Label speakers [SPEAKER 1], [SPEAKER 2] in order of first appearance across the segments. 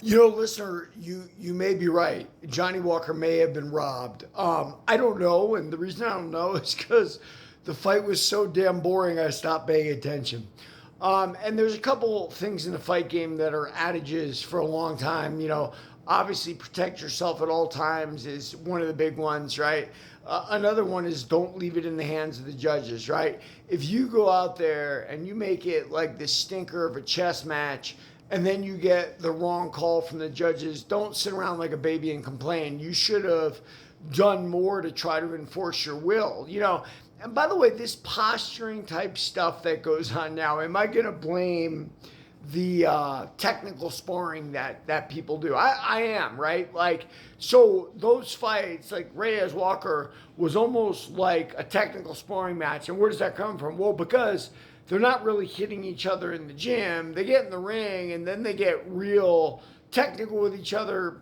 [SPEAKER 1] Listener, you may be right. Johnny Walker may have been robbed. I don't know, and the reason I don't know is because the fight was so damn boring. I stopped paying attention. And there's a couple things in the fight game that are adages for a long time. Obviously protect yourself at all times is one of the big ones, right? Another one is don't leave it in the hands of the judges, right? If you go out there and you make it like this stinker of a chess match and then you get the wrong call from the judges, don't sit around like a baby and complain. You should have done more to try to enforce your will. And by the way, this posturing type stuff that goes on now, am I going to blame the technical sparring that people do? I am, right? So those fights, like Reyes Walker, was almost like a technical sparring match. And where does that come from? Well, because they're not really hitting each other in the gym. They get in the ring and then they get real technical with each other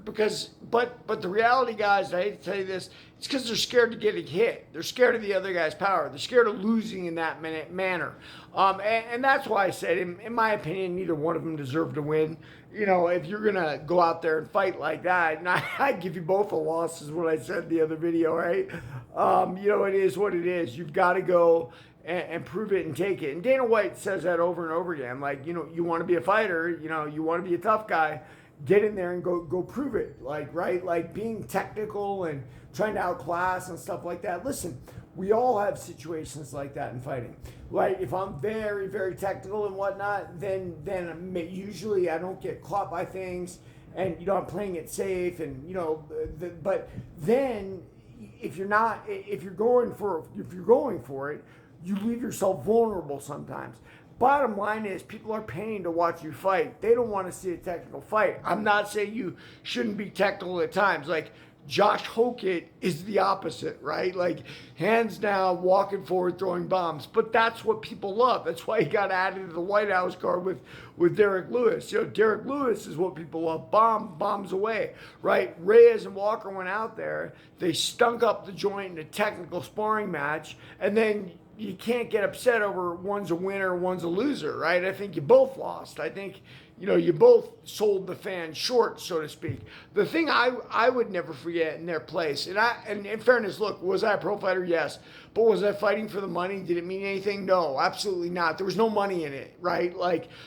[SPEAKER 1] but the reality, guys, I hate to tell you this, it's because they're scared to getting hit. They're scared of the other guy's power. They're scared of losing in that manner. And that's why I said, in my opinion, neither one of them deserve to win. If you're going to go out there and fight like that, and I give you both a loss, is what I said in the other video, right? It is what it is. You've got to go and prove it and take it. And Dana White says that over and over again. You want to be a fighter, you want to be a tough guy, get in there and go prove it. Being technical and trying to outclass and stuff like that. Listen, we all have situations like that in fighting. If I'm very, very technical and whatnot, then usually I don't get caught by things, and I'm playing it safe, and but then if you're going for it, you leave yourself vulnerable sometimes. Bottom line is, people are paying to watch you fight. They don't want to see a technical fight. I'm not saying you shouldn't be technical at times. Josh Hokett is the opposite, right? Hands down, walking forward, throwing bombs. But that's what people love. That's why he got added to the White House card with Derek Lewis. Derek Lewis is what people love. Bombs away, right? Reyes and Walker went out there. They stunk up the joint in a technical sparring match, and then you can't get upset over one's a winner, one's a loser, right? I think you both lost. I think, you both sold the fans short, so to speak. The thing I would never forget in their place, and in fairness, look, was I a pro fighter? Yes. But was I fighting for the money? Did it mean anything? No, absolutely not. There was no money in it, right?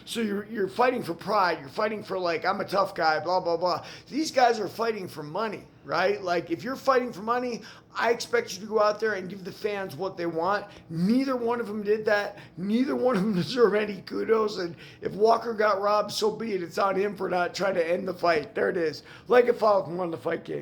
[SPEAKER 1] So you're fighting for pride. You're fighting for I'm a tough guy, blah, blah, blah. These guys are fighting for money, right? If you're fighting for money, I expect you to go out there and give the fans what they want. Neither one of them did that. Neither one of them deserve any kudos. And if Walker got robbed, so be it. It's on him for not trying to end the fight. There it is. Like and follow and run the fight game.